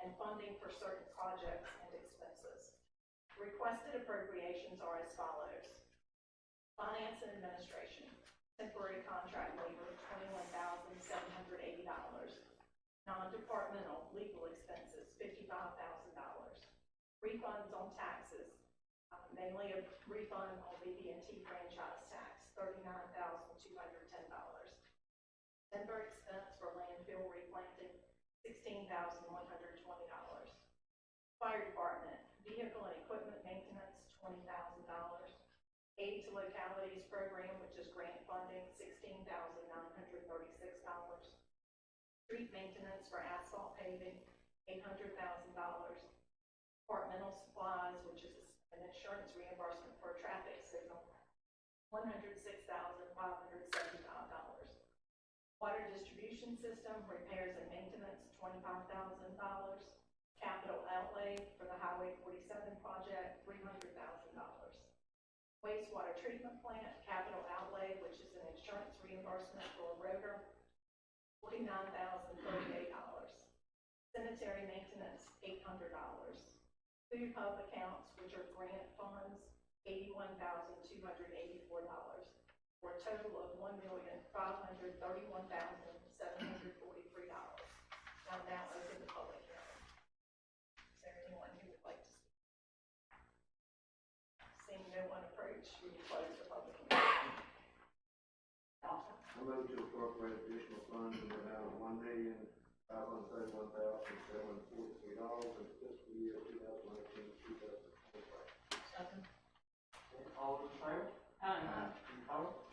and funding for certain projects and expenses. Requested appropriations are as follows. Finance and Administration, temporary contract labor, $21,780. Non-departmental legal expenses, $55,000. Refunds on taxes, mainly a refund on BB&T franchise tax, $39,210. Timber expense for landfill replanting, $16,120. Fire department, vehicle and equipment maintenance, $20,000. Aid to Localities program, which is grant funding, $16,936. Street maintenance for asphalt paving, $800,000. Departmental supplies, which is an insurance reimbursement for a traffic signal, $106,575. Water distribution system repairs and maintenance, $25,000. Capital outlay for the Highway 47 project, $300,000. Wastewater treatment plant capital outlay, which is an insurance reimbursement for a rotor, $49,038. Cemetery maintenance, $800. Food hub accounts, which are grant funds, $81,284, for a total of $1,531,743. I'll now open the public hearing. Is there anyone who would like to speak? Seeing no one approach, we will close the public hearing. I move to appropriate additional funds in the amount of $1,531,743 in fiscal year 2019-2025. Second. All in favor? Aye. Any opposed?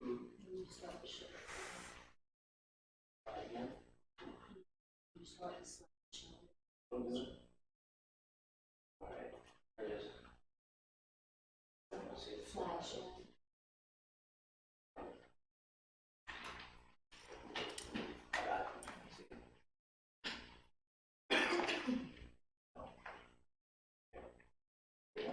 You start the show. Again? You start the show. All right, there it is. Let's see. Flash in. I got it. Let's see. Yeah.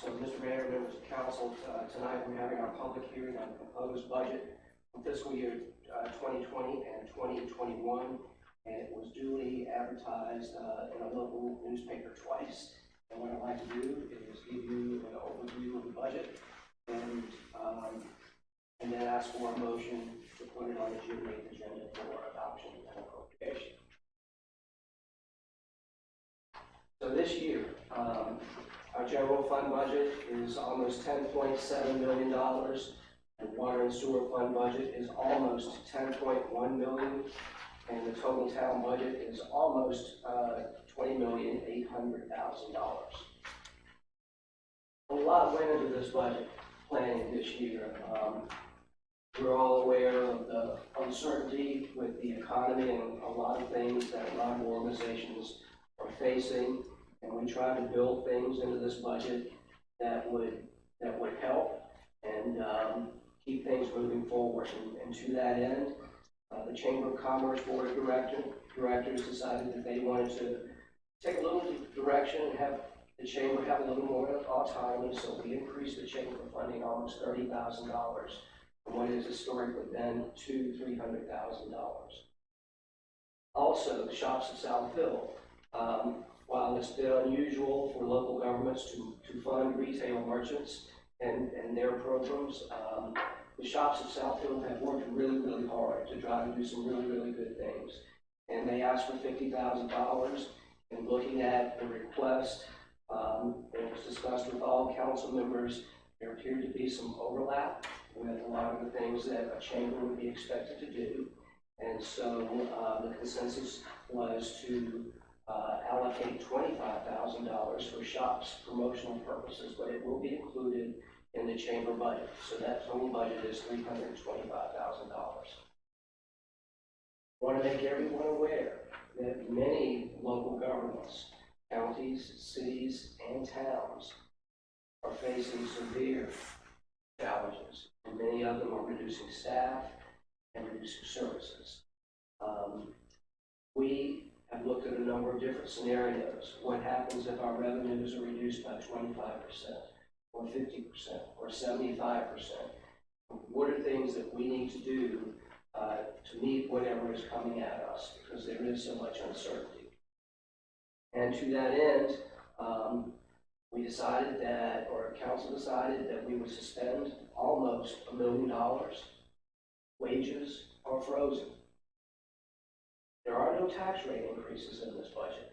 So, Mr. Mayor, members of council, tonight we're having our public hearing on the proposed budget for fiscal year 2020 and 2021, and it was duly advertised in a local newspaper twice. And what I'd like to do is give you an overview of the budget and then ask for a motion to put it on the June 8th agenda for adoption and appropriation. So this year, our general fund budget is almost $10.7 million. The water and sewer fund budget is almost $10.1 million. And the total town budget is almost $20,800,000. A lot went into this budget planning this year. We're all aware of the uncertainty with the economy and a lot of things that a lot of organizations are facing. And we try to build things into this budget that would help and keep things moving forward. And to that end, the Chamber of Commerce Board of Directors decided that they wanted to take a little direction and have the Chamber have a little more autonomy, so we increased the Chamber funding almost $30,000 from what is historically been to $300,000. Also, the Shops of South Hill. While it's been unusual for local governments to fund retail merchants and their programs, the Shops of South Hill have worked really, really hard to try to do some really, really good things. And they asked for $50,000, and looking at the request, it was discussed with all council members. There appeared to be some overlap with a lot of the things that a chamber would be expected to do. And so the consensus was to allocate $25,000 for shops promotional purposes, but it will be included in the chamber budget. So that total budget is $325,000. Want to make everyone aware that many local governments, counties, cities, and towns are facing severe challenges, and many of them are reducing staff and reducing services. We have looked at a number of different scenarios. What happens if our revenues are reduced by 25%, or 50%, or 75%? What are things that we need to do to meet whatever is coming at us, because there is so much uncertainty? And to that end, we decided that, or council decided that we would suspend almost $1 million. Wages are frozen. There are no tax rate increases in this budget.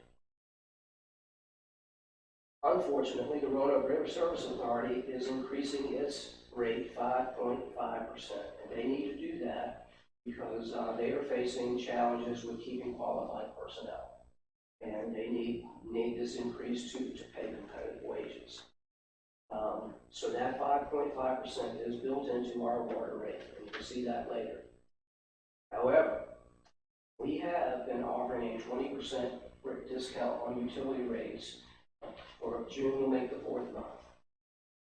Unfortunately, the Roanoke River Service Authority is increasing its rate 5.5%, and they need to do that because they are facing challenges with keeping qualified personnel, and they need this increase to pay competitive wages. So that 5.5% is built into our water rate, and you can see that later. However, we have been offering a 20% discount on utility rates for June will make the 4th month.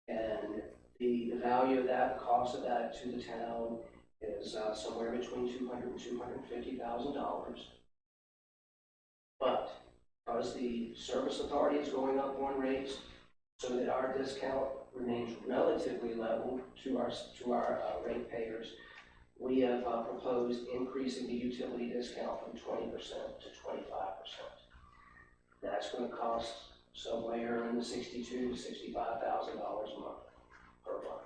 And the value of that, the cost of that to the town is somewhere between $200,000 and $250,000. But because the service authority is going up on rates, so that our discount remains relatively level to our ratepayers, we have proposed increasing the utility discount from 20% to 25%. That's going to cost somewhere in the $62,000 to $65,000 a month per month.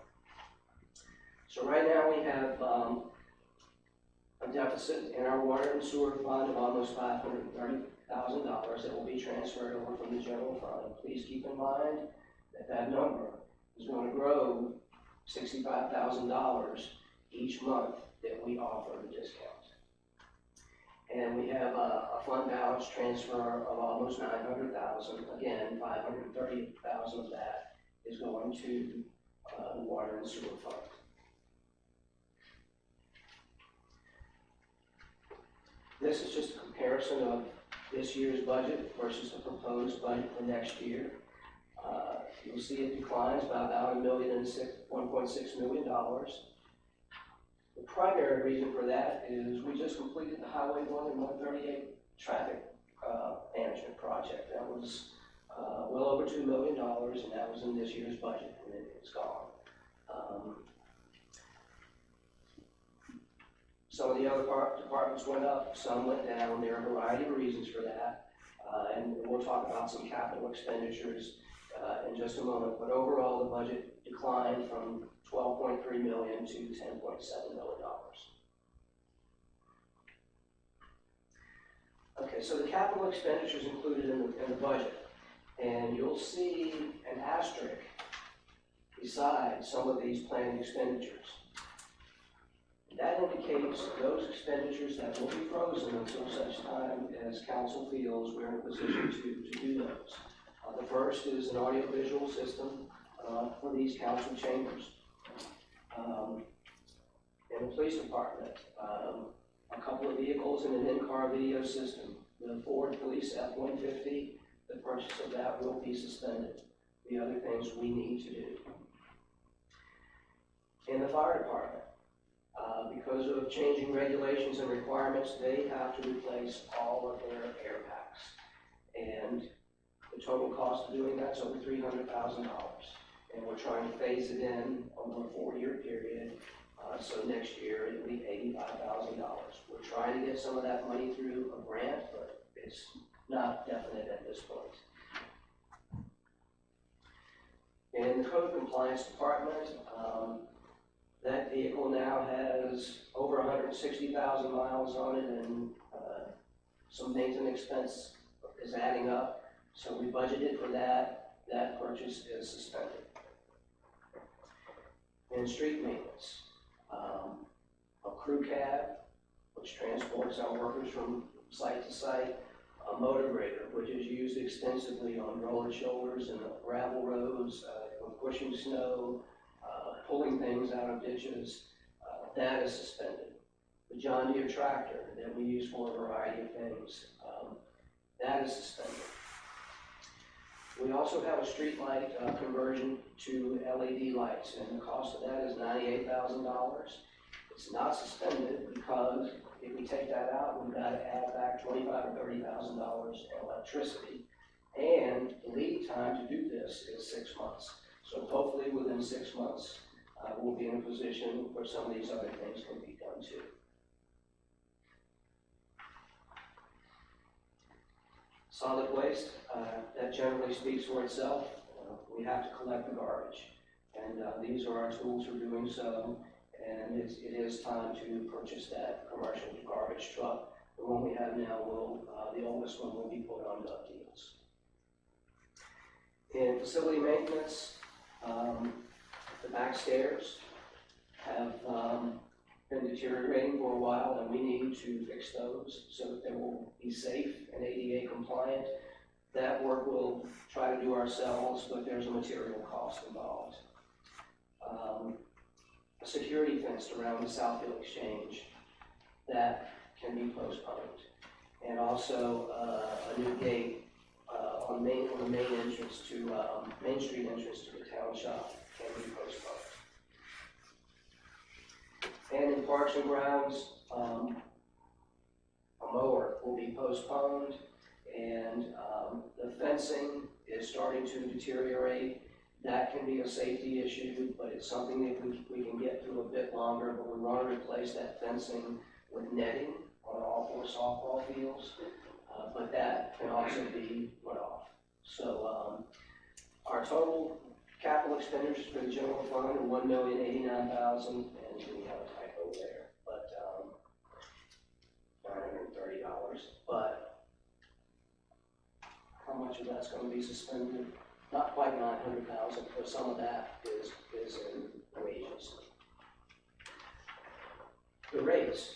So right now we have a deficit in our water and sewer fund of almost $530,000 that will be transferred over from the general fund. Please keep in mind that that number is going to grow $65,000 each month that we offer the discount. And we have a fund balance transfer of almost $900,000. Again, $530,000 of that is going to the water and sewer fund. This is just a comparison of this year's budget versus the proposed budget for next year. You'll see it declines by about $1.6 million. The primary reason for that is we just completed the Highway 1 and 138 traffic management project. That was well over $2 million, and that was in this year's budget, and it's gone. Some of the other departments went up, some went down. There are a variety of reasons for that, and we'll talk about some capital expenditures in just a moment. But overall, the budget declined from $12.3 million to $10.7 million. Okay, so the capital expenditures included in the budget, and you'll see an asterisk beside some of these planned expenditures. That indicates those expenditures that will be frozen until such time as council feels we're in a position to do those. The first is an audiovisual system for these council chambers. In the police department, a couple of vehicles and an in-car video system. The Ford Police F-150, the purchase of that will be suspended. The other things we need to do. In the fire department, because of changing regulations and requirements, they have to replace all of their air packs. And the total cost of doing that is over $300,000. And we're trying to phase it in over a 4-year period. So next year it'll be $85,000. We're trying to get some of that money through a grant, but it's not definite at this point. In the code compliance department, that vehicle now has over 160,000 miles on it, and some maintenance expense is adding up. So we budgeted for that. That purchase is suspended. In street maintenance, a crew cab, which transports our workers from site to site, a motor grader, which is used extensively on roller shoulders and gravel roads, when pushing snow, pulling things out of ditches, that is suspended. The the John Deere tractor that we use for a variety of things. That is suspended. We also have a street light conversion to LED lights, and the cost of that is $98,000. It's not suspended because if we take that out, we've got to add back $25,000 or $30,000 in electricity, and the lead time to do this is 6 months. So hopefully within 6 months, we'll be in a position where some of these other things can be done too. Solid waste, that generally speaks for itself. We have to collect the garbage, and these are our tools for doing so, and it is time to purchase that commercial garbage truck. The one we have now the oldest one will be put on gov deals. In facility maintenance, the back stairs have been deteriorating for a while, and we need to fix those so that they will be safe and ADA compliant. That work we'll try to do ourselves, but there's a material cost involved. A security fence around the Southfield Exchange that can be postponed, and also a new gate on the main entrance to Main Street entrance to the town shop can be postponed. And in Parks and Grounds, a mower will be postponed, and the fencing is starting to deteriorate. That can be a safety issue, but it's something that we can get through a bit longer, but we want to replace that fencing with netting on all 4 softball fields, but that can also be put off. So our total capital expenditures for the general fund are $1,089,000, and we have a typo there, but $930. But how much of that's going to be suspended? Not quite $900,000, but some of that is in wages. The rates,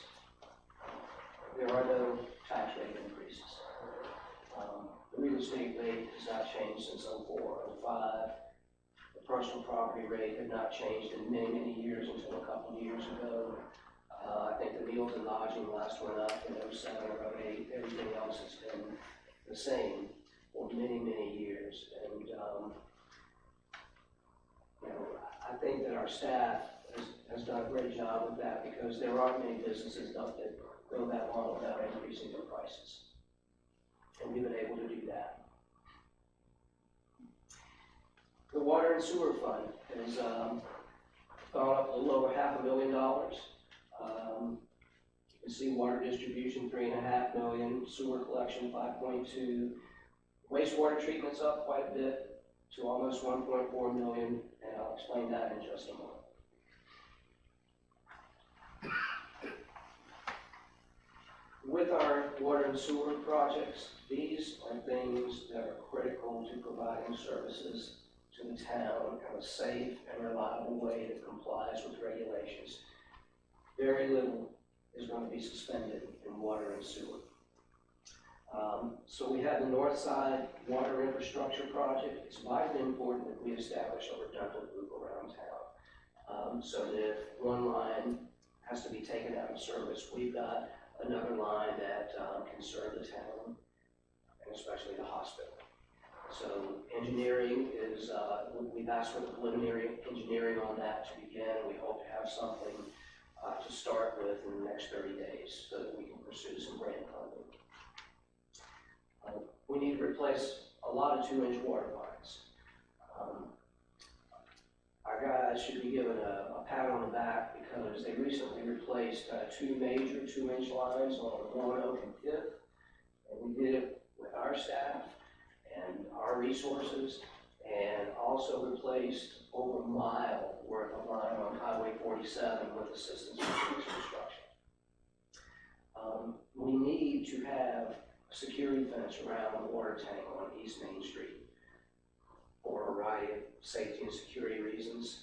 there are no tax rate increases. The real estate rate has not changed since 04, 05. The personal property rate had not changed in many, many years until a couple of years ago. I think the meals and lodging last went up in 07 or 08. Everything else has been the same for many, many years. And I think that our staff has done a great job with that, because there aren't many businesses that go that long without increasing their prices. And we've been able to do that. The water and sewer fund has gone up a little over $500,000. You can see water distribution $3.5 million, sewer collection $5.2, wastewater treatment's up quite a bit to almost $1.4 million, and I'll explain that in just a moment. With our water and sewer projects, these are things that are critical to providing services to the town in a safe and reliable way that complies with regulations. Very little is going to be suspended in water and sewer. So we have the North Side Water Infrastructure Project. It's vitally important that we establish a redundant loop around town, so that if one line has to be taken out of service, we've got another line that can serve the town, and especially the hospital. So engineering is, we've asked for the preliminary engineering on that to begin. We hope to have something to start with in the next 30 days so that we can pursue some grant funding. We need to replace a lot of 2-inch water lines. Our guys should be given a pat on the back because they recently replaced 2 major 2-inch lines on Roanoke and 5th. And we did it with our staff and our resources, and also replaced over a mile worth of line on Highway 47 with assistance from police construction. We need to have a security fence around the water tank on East Main Street for a variety of safety and security reasons.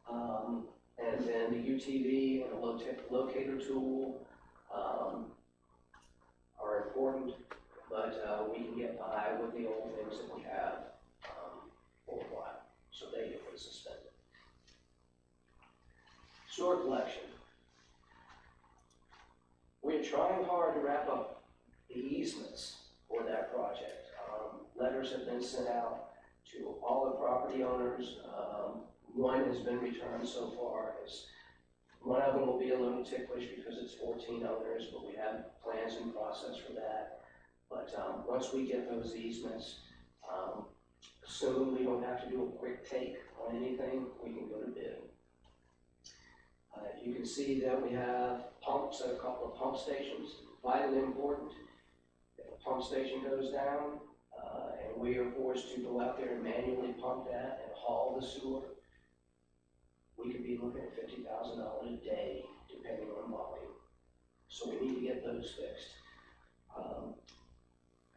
And then the UTV and the locator tool are important, but we can get by with the old things that we have for a while, so they get suspended. Sewer collection. we're trying hard to wrap up the easements for that project. Letters have been sent out to all the property owners. One has been returned so far. One of them will be a little ticklish because it's 14 owners, but we have plans in process for that. But once we get those easements, soon we don't have to do a quick take on anything. We can go to bid. You can see that we have pumps at a couple of pump stations, vitally important. If a pump station goes down, and we are forced to go out there and manually pump that and haul the sewer, we could be looking at $50,000 a day, depending on volume. So we need to get those fixed.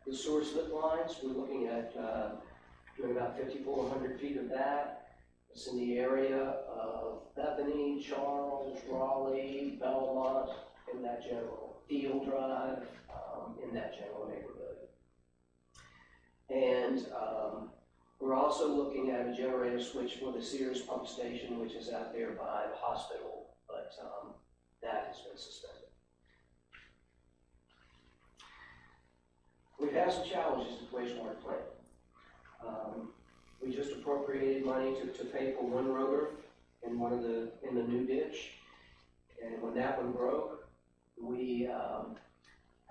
The sewer slip lines, we're looking at doing about 5,400 feet of that. It's in the area of Bethany, Charles, Raleigh, Belmont, in that general, Field Drive, in that general neighborhood. And we're also looking at a generator switch for the Sears pump station, which is out there by the hospital, but that has been suspended. We've had some challenges at the wastewater plant. We just appropriated money to pay for one rotor in the new ditch, and when that one broke, we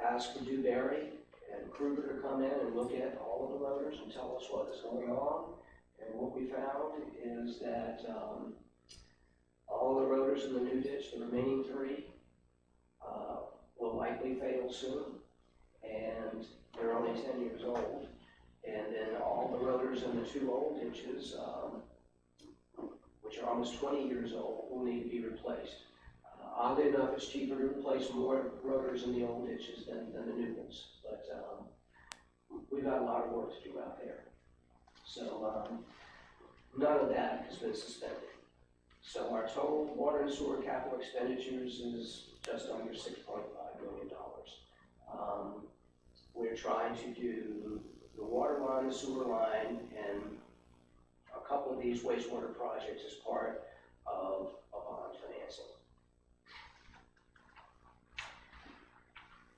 asked for Dewberry and Kruger to come in and look at all of the rotors and tell us what is going on. And what we found is that all the rotors in the new ditch, the remaining 3, will likely fail soon, and they're only 10 years old. And then all the rotors in the 2 old ditches, which are almost 20 years old, will need to be replaced. Oddly enough, it's cheaper to replace more rotors in the old ditches than the new ones, but we've got a lot of work to do out there. So none of that has been suspended. So our total water and sewer capital expenditures is just under $6.5 million. We're trying to do the water line, the sewer line, and a couple of these wastewater projects as part of a bond financing.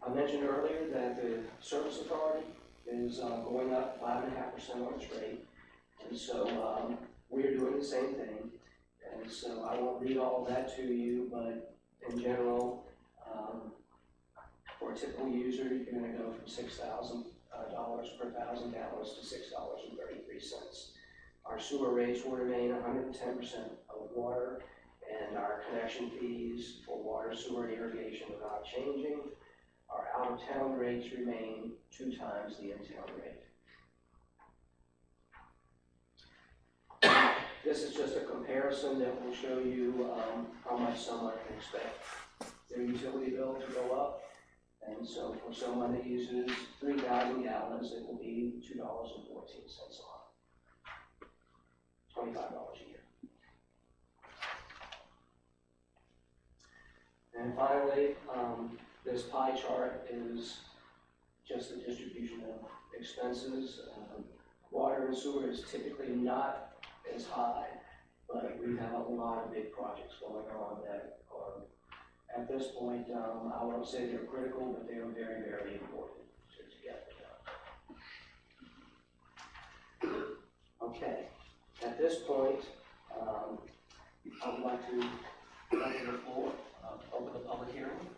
I mentioned earlier that the service authority is going up 5.5% on its rate, and so we're doing the same thing. And so I won't read all of that to you, but in general, for a typical user, you're going to go from $6,000 per 1,000 gallons to $6.33. Our sewer rates will remain 110% of water, and our connection fees for water, sewer, and irrigation are not changing. Our out-of-town rates remain 2 times the in-town rate. This is just a comparison that will show you how much someone can expect their utility bill to go up. And so for someone that uses 3,000 gallons, it will be $2.14 a month, $25 a year. And finally, this pie chart is just the distribution of expenses. Water and sewer is typically not as high, but we have a lot of big projects going on that are, at this point, I won't say they're critical, but they are very, very important to get done. Okay, at this point, I would like to open the floor, open the public hearing.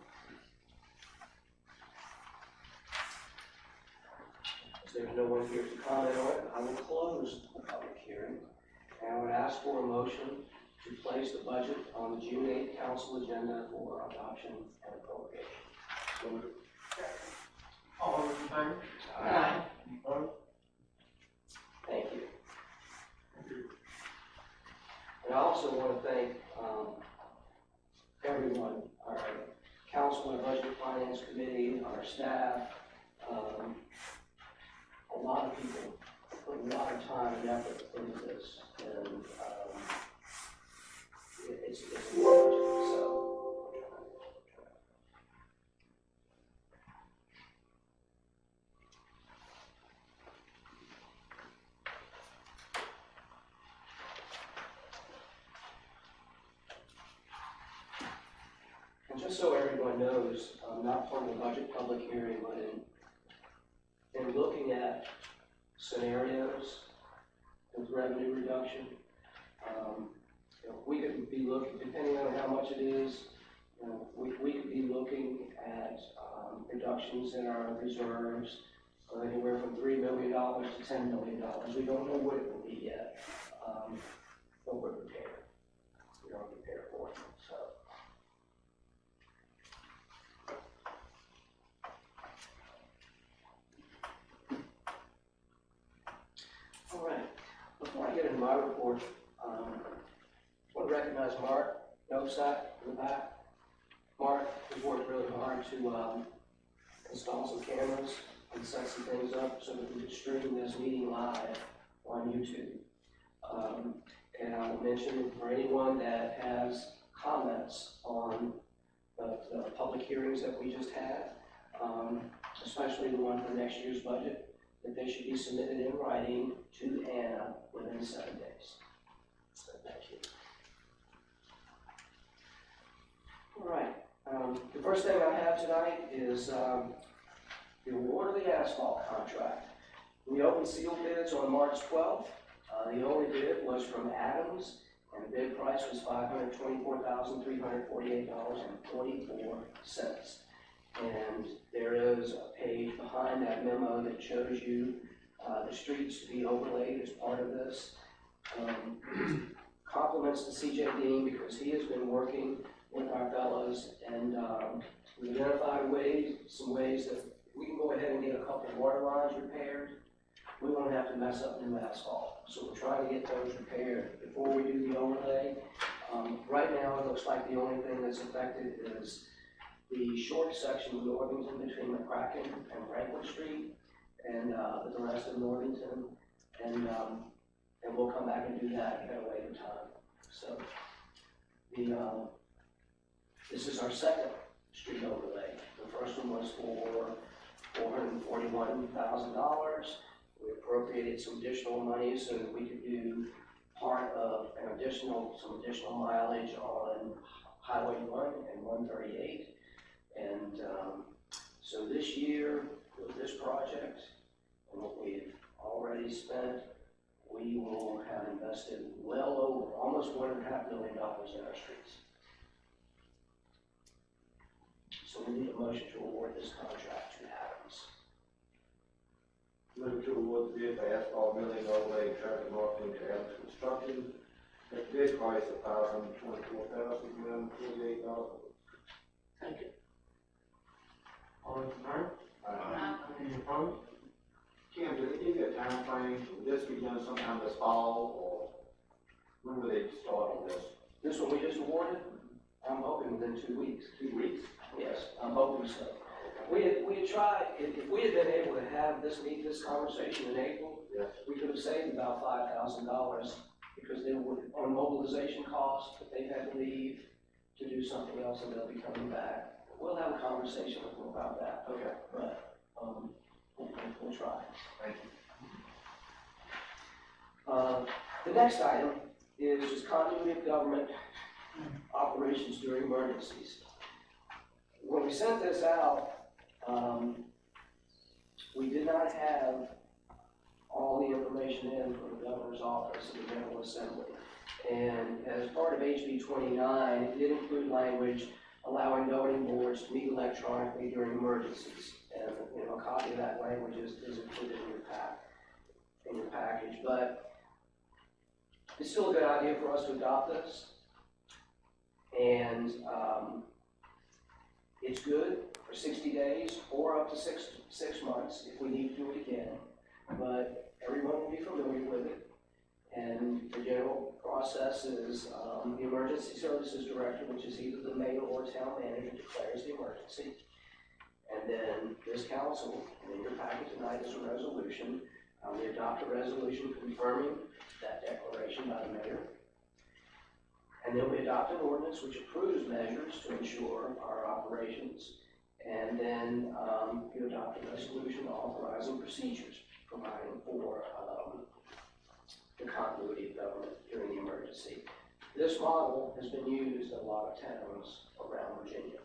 As there's no one here to comment on it, I will close the public hearing. And I would ask for a motion to place the budget on the June 8th council agenda for adoption and appropriation. So moved. All those in favor? Aye. Any opposed? Thank you. And I also want to thank everyone, our council and budget finance committee, our staff, a lot of people put a lot of time and effort into this, and it's a budget, so. just so everyone knows, not part of the budget public hearing, but in looking at scenarios with revenue reduction, we could be looking, depending on how much it is, we could be looking at reductions in our reserves of anywhere from $3 million to $10 million. We don't know what it will be yet, but we're prepared. We are prepared for it. So. All right. Before I get into my report, I want to recognize Mark Nosak in the back. Mark has worked really hard to install some cameras and set some things up so that we could stream this meeting live on YouTube. And I will mention for anyone that has comments on the public hearings that we just had, especially the one for next year's budget, that they should be submitted in writing to Anna within 7 days. So thank you. All right. The first thing I have tonight is the award of the asphalt contract. We opened sealed bids on March 12th. The only bid was from Adams, and the bid price was $524,348.44. And there is a page behind that memo that shows you the streets to be overlaid as part of this. Compliments to C.J. Dean because he has been working with our fellows, and we've identified some ways that we can go ahead and get a couple of water lines repaired. We won't have to mess up new asphalt. So we're trying to get those repaired before we do the overlay. Right now, it looks like the only thing that's affected is the short section of Northington between McCracken and Franklin Street, and the rest of Northington. And we'll come back and do that at a later time. So this is our second street overlay. The first one was for $441,000. We appropriated some additional money so that we could do part of some additional mileage on Highway 1 and 138. And so this year, with this project and what we've already spent, we will have invested well over, almost $1.5 million in our streets. So we need a motion to award this contract to Adams. Move to award the bid for asphalt milling overlay traffic marketing to Adams Construction at bid price of $524,348. Thank you. All in favor? Any opposed? Kim, did they give you a time frame? Will this be done sometime this fall, or when will they start on this? This one we just awarded, I'm hoping within 2 weeks. 2 weeks? Yes, I'm hoping so. We had tried, if we had been able to have this conversation in April, Yes. we could have saved about $5,000 because they were on mobilization costs, but they've had to leave to do something else and they'll be coming back. We'll have a conversation with them about that. Okay. But we'll try. Thank you. The next item is just continuity of government operations during emergencies. When we sent this out, we did not have all the information in from the governor's office and the General Assembly. And as part of HB 29, it did include language allowing voting boards to meet electronically during emergencies. And a copy of that language is included in your package. But it's still a good idea for us to adopt this. And it's good for 60 days or up to six months if we need to do it again. But everyone will be familiar with it. And the general process is the Emergency Services Director, which is either the mayor or town manager, declares the emergency. And then this council, and in your packet tonight is a resolution. We adopt a resolution confirming that declaration by the mayor. And then we adopt an ordinance which approves measures to ensure our operations. And then you adopt a resolution authorizing procedures, providing for the continuity of government during the emergency. This model has been used in a lot of towns around Virginia.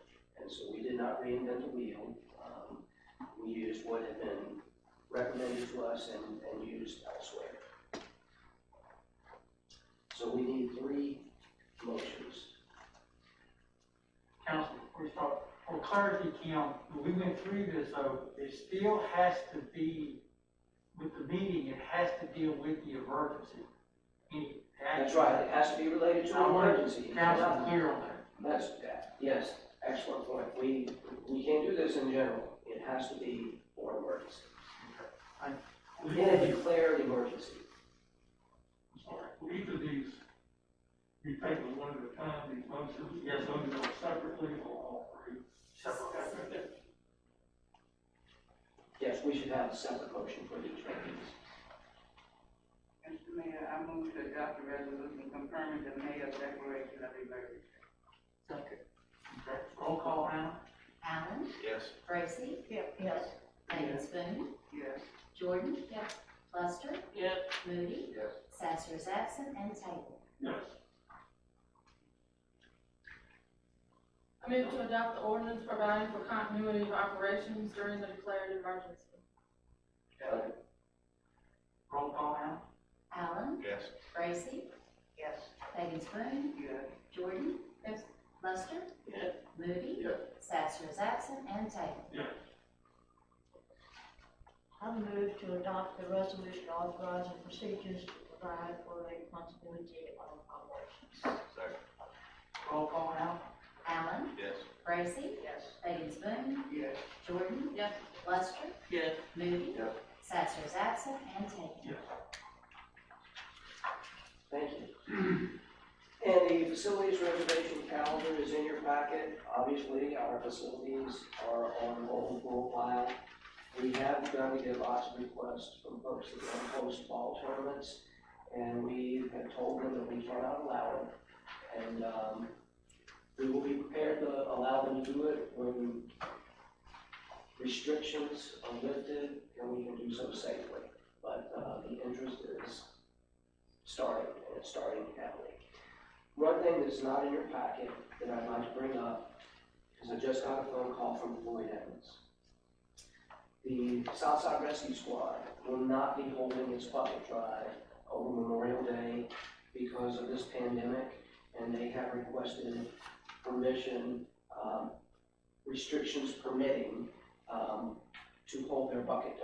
not reinvent the wheel. We used what had been recommended to us and used elsewhere. So we need 3 motions. Council, before we start, for clarity, Kim, when we went through this, though, it still has to be, with the meeting, it has to deal with the emergency. That's right, it has to be related to an emergency. Council, clear on that. That's, yes, excellent point. We can't do this in general. It has to be for an emergency. In a declared emergency. Sorry, for each of these, we take them one at a time, these motions, yes, those go separately or all 3 separately. Yes, we should have a separate motion for each one of these. Mr. Mayor, I move to adopt a resolution confirming the mayor's declaration of emergency. Second. Okay, roll call, Hannah? Allen, Yes. Tracy, Yes. Megan Spoon, Yes. Jordan, Yes. Lester, Yes. Moody, Yes. Sasser is absent, and Taylor. Yes. I move to adopt the ordinance providing for continuity of operations during the declared emergency. Roll call, Hannah? Allen, Yes. Tracy, Yes. Megan Spoon, Yes. Jordan, Yes. Lester, Yes. Moody, Yes. Sasser is absent, and Taylor. Yes. I move to adopt the resolution authorizing procedures to provide for a continuity of operations. Second. Roll call, Hannah? Allen, Yes. Tracy, Yes. Megan Spoon, Yes. Jordan, Yes. Lester, Yes. Moody, Yes. Sasser is absent, and Taylor. Yes. Thank you. And the facilities reservation calendar is in your packet. Obviously, our facilities are on hold for a while. We have begun to get lots of requests from folks that want to host fall tournaments, and we have told them that we cannot allow it. And we will be prepared to allow them to do it when restrictions are lifted and we can do so safely. But the interest is starting, and it's starting heavily. One thing that's not in your packet that I'd like to bring up is I just got a phone call from Floyd Evans. The Southside Rescue Squad will not be holding its bucket drive over Memorial Day because of this pandemic, and they have requested permission, restrictions permitting, to hold their bucket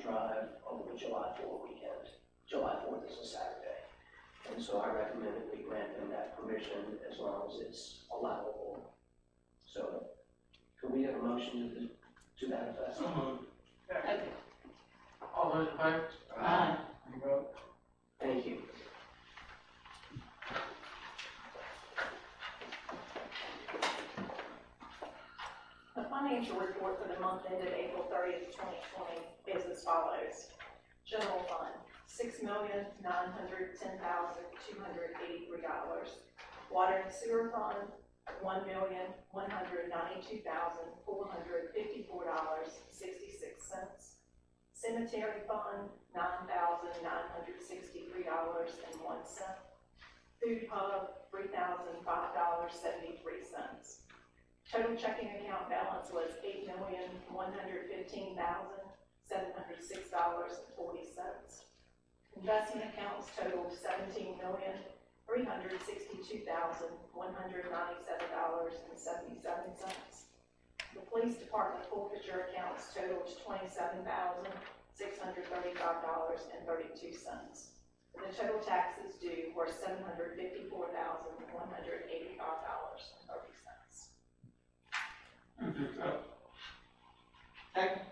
drive over the July 4th weekend. July 4th is a Saturday. And so I recommend that we grant them that permission as long as it's allowable. So, could we have a motion to that effect? So moved. Second. All those in favor? Aye. You vote? Thank you. The financial report for the month ended April 30th, 2020 is as follows. General fund, $6,910,283. Water and sewer fund, $1,192,454.66. Cemetery fund, $9,963.01. Food hub, $3,005.73. Total checking account balance was $8,115,706.40. Investment accounts totaled $17,362,197.77. The police department forfeiture accounts totaled $27,635.32. The total taxes due were $754,185.30. Move to accept. Second.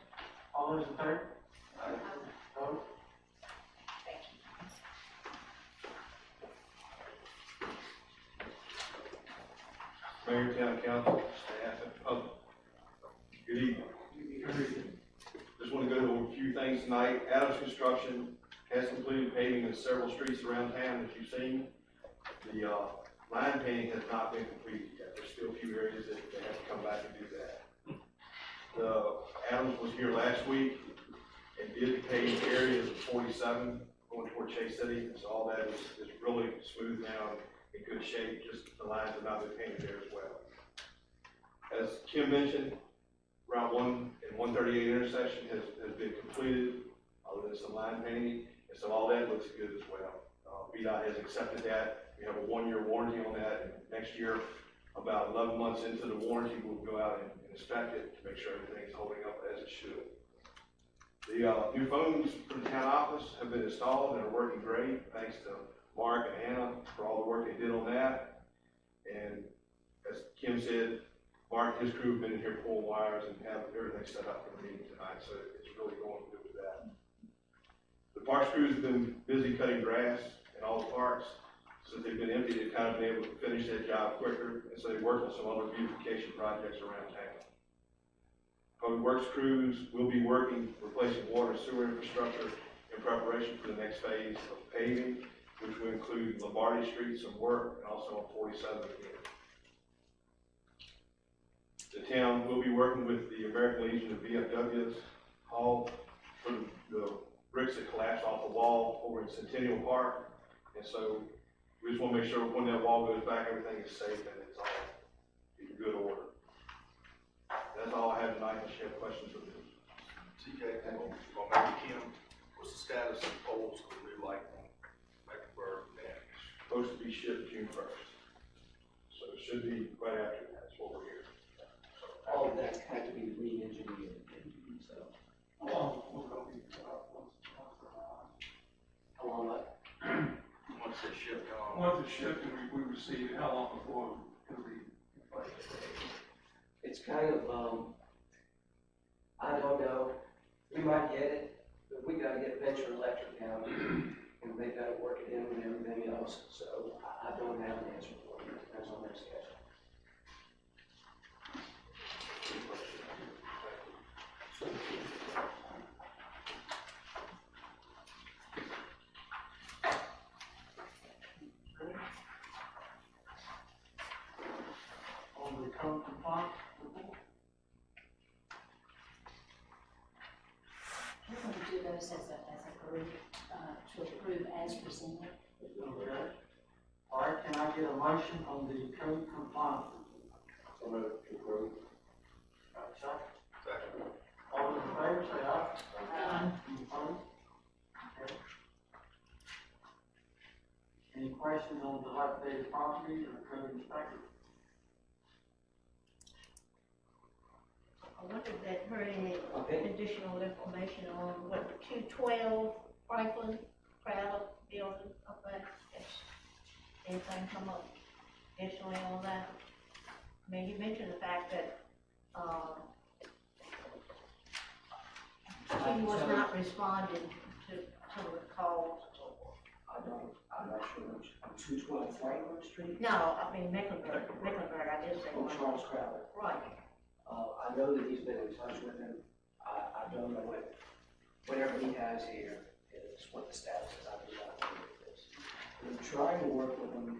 All those in favor? Vote. Thank you. Mayor, Town Council, staff, and public. Good evening. Just want to go over a few things tonight. Adams Construction has completed paving in several streets around town, as you've seen. The line painting has not been completed yet. There's still a few areas that they have to come back and do that. Adams was here last week and did the paved areas of 47 going toward Chase City. So all that is really smooth now and in good shape. Just the lines have not been painted there as well. As Kim mentioned, Route 1 and 138 intersection has been completed, other than some line painting, and so all that looks good as well. VDOT has accepted that. We have a 1-year warranty on that, and next year, about 11 months into the warranty, we'll go out and inspect it to make sure everything's holding up as it should. The new phones for the town office have been installed and are working great, thanks to Mark and Anna for all the work they did on that. And as Kim said, Mark and his crew have been in here pulling wires and have everything set up for the meeting tonight, so it's really going good with that. The parks crews have been busy cutting grass in all the parks. Since they've been empty, they've kind of been able to finish that job quicker, and so they worked on some other beautification projects around town. Public Works crews will be working, replacing water and sewer infrastructure in preparation for the next phase of paving, which will include Lombardi Street, some work, and also on 47 again. The town will be working with the American Legion of VFW's Hall for the bricks that collapsed off the wall over in Centennial Park, and so we just want to make sure when that wall goes back, everything is safe and it's all in good order. That's all I have tonight. Unless you have questions for me. TJ, or maybe Kim, what's the status of poles for the new light on Mecklenburg Dam? Supposed to be shipped June 1st. So it should be right after that. That's what we're hearing. All of that had to be re-engineered, so. How long will it be? How long, like? Once they ship on? Once it's shipped and we receive it, how long before it'll be in place? It's kind of, I don't know, we might get it, but we gotta get Venture Electric down, and they gotta work it in and everything else, so I don't have an answer for you, it depends on their schedule. On the code compliance report? We're going to do those as a group, to approve as presented. Okay. All right, can I get a motion on the code compliance report? So moved to approve. Second. All in favor, say aye. Any opposed? Okay. Any questions on dilapidated property or code inspector? I wonder if that heard any Okay. additional information on what the 212 Franklin Crowd building up there. Anything come up additionally on that? I mean, you mentioned the fact that, he was not responding to some of the calls. I'm not sure which, on 212 Franklin Street? No, I mean Mecklenburg, I did say. Oh, Charles Crowder. Right. I know that he's been in touch with him. I don't know whatever he has here is what the status is. I do not know what it is. We're trying to work with him to,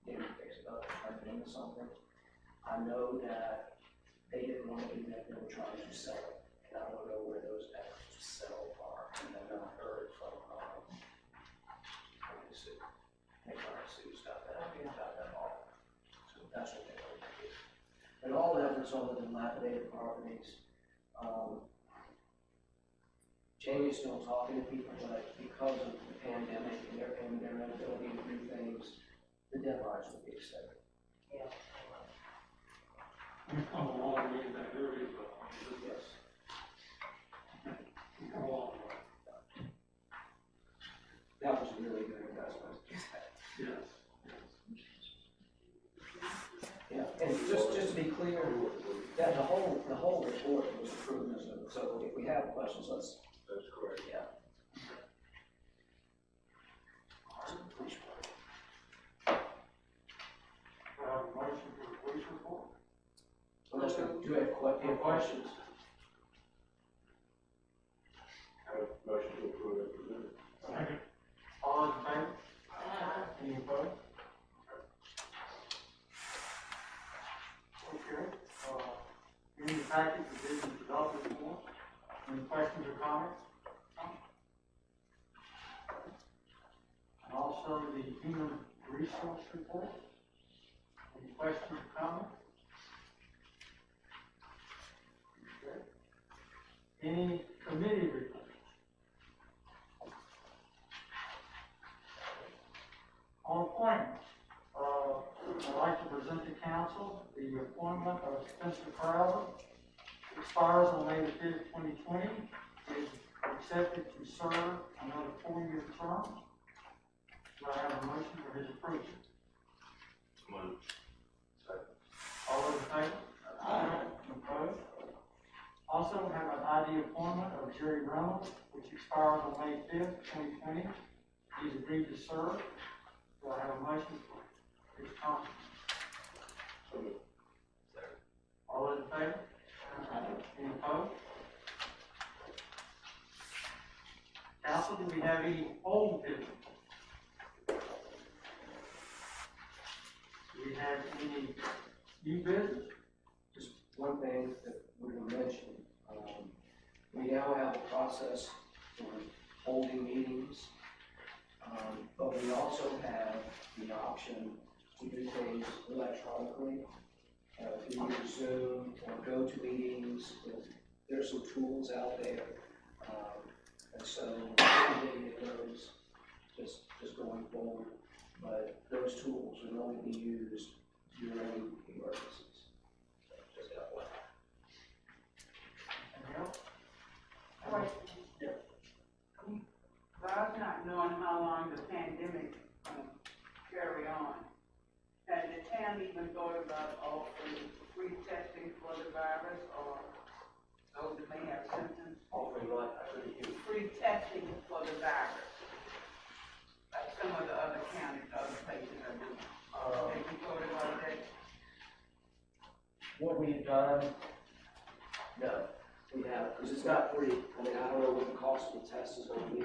get him fixed up, try to into something. I know that they didn't want to do that, they were trying to sell it. And I don't know where those efforts to sell are. And then I heard from, Sue stuff that about that all. So that's what they're going to do. And all efforts on the dilapidated properties. Jamie's still talking to people, but because of the pandemic and their inability to do things, the deadlines will be extended. Yeah. We've come a long way in that area, but Yes. we've come a long way. That was a really good investment. Yes. Yeah, and just to be clear, that the whole report was approved, so if we have questions, let's. That's correct. Yeah. Motion for the police report? Unless do you have any questions? Have a motion to approve it presented. Second. All in favor? Any opposed? Okay, in the package, the business development report, any questions or comments? And also the human resource report, any questions or comments? Any committee reports? On appointments, I'd like to present to council the appointment of Spencer Crowder. Expires on May the 5th, 2020. Is accepted to serve another 4-year term. Do I have a motion for his approval? Move. All those in favor? Aye. Opposed? Also have an ID appointment of Jerry Reynolds, which expires on May 5th, 2020. He's agreed to serve. Do I have a motion for his term? All those in favor? Any opposed? Council, do we have any old business? Do we have any new business? Just one thing that we're going to mention, we now have a process for holding meetings, but we also have the option to do things electronically, through Zoom or GoToMeetings. There's some tools out there, and so we're getting at those just going forward, but those tools will only be used during emergencies. Just that way. Anything else? By us not knowing how long the pandemic gonna carry on, has the town even thought about offering free testing for the virus, or those that may have symptoms? Offering what? I couldn't hear you. Free testing for the virus, like some of the other counties, other places are doing. Have you thought about that? What we've done, no, we haven't, because it's not free. I mean, I don't know what the cost of the test is going to be.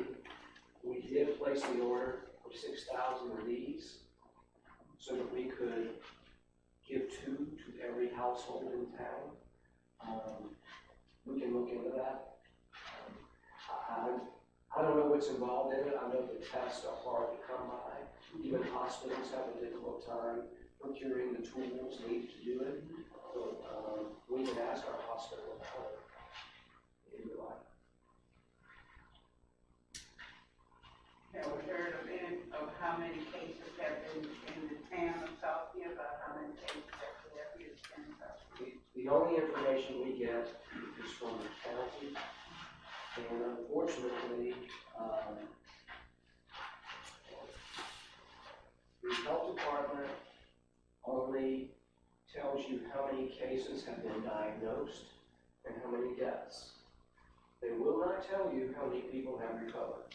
We did place the order for 6,000 of these so that we could give 2 to every household in town. We can look into that. I don't know what's involved in it. I know the tests are hard to come by. Even hospitals have a difficult time procuring the tools needed to do it. So we can ask our hospital about it if you like. Have we heard of how many cases have been in the town of Southfield, or how many cases actually have been in Southfield? The only information we get is from the county, and unfortunately, the health department only tells you how many cases have been diagnosed and how many deaths. They will not tell you how many people have recovered,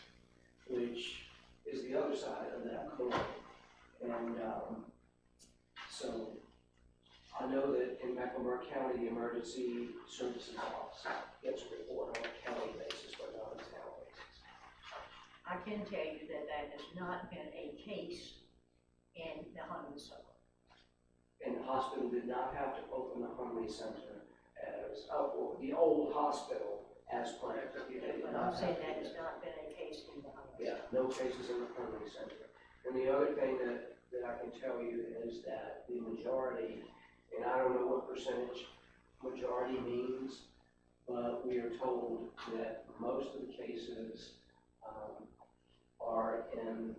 which is the other side of that coin. And so I know that in Mecklenburg County, the Emergency Services Office gets a report on a county basis, but not a town basis. I can tell you that that has not been a case in the Huntley Suburb. And the hospital did not have to open the Huntley Center as, the old hospital as planned. They did But not I'm saying have to that do has not been a case in the Huntley. Yeah, no cases in the Huntley Center. And the other thing that I can tell you is that the majority, and I don't know what percentage majority means, but we are told that most of the cases are in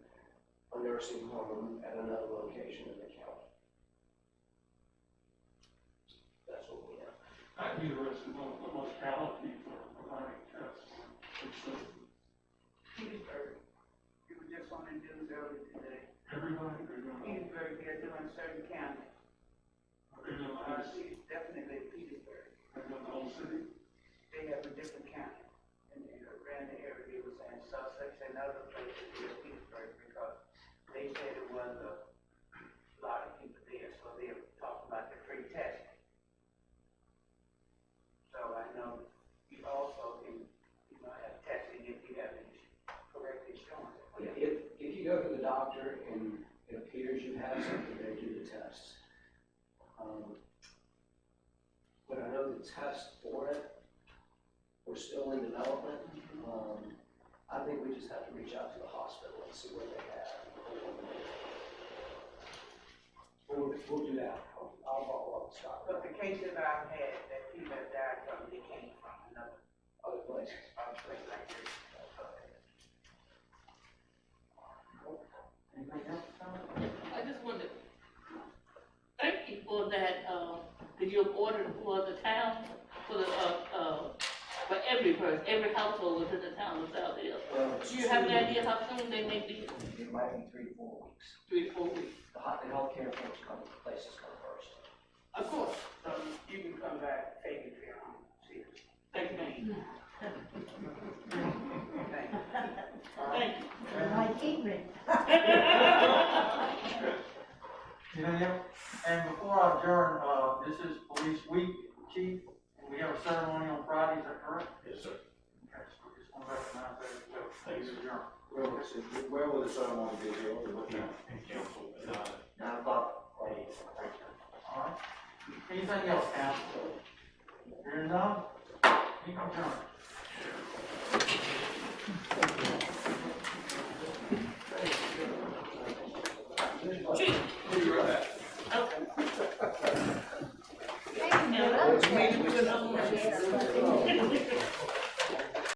a nursing home at another location in the county. That's what we have. I'd be interested in what locality for providing tests. Petersburg, you were just on the news earlier today. Everybody, Petersburg, they're doing certain counties. Definitely Petersburg. the whole city. They have a different county. And around the area, they were saying Sussex and other places here in Petersburg, because they said it was a lot of people there, so they were talking about the free testing. So I know you also can, have testing if you have correct insurance. If you go to the doctor and it appears you have something, they do the tests. But I know the test for it, we're still in development. I think we just have to reach out to the hospital and see what they have. We'll do that. I'll follow up with Scott. But the cases I've had that people have died from, they came from another. Other you've ordered for the town, for the, for every person, every household within the town of Southdale? Well, Do you have any idea how soon they may be? It might be 3 to 4 weeks. 3 to 4 weeks? The healthcare folks come, places come first. Of course. So you can come back, take it to your home, see it. Thank you, ma'am. Thank you. Thank you. Like Ingrid. Anything else? And before I adjourn, this is Police Week, Chief, and we have a ceremony on Friday, is that correct? Yes, sir. Okay, so we just want to recognize that as well. Thanks, adjourn. Where will the ceremony be held, or what time? Council, 9 o'clock. Thank you. All right. Anything else, council? Hearing none? Meeting adjourned. Thank you. Maybe we can,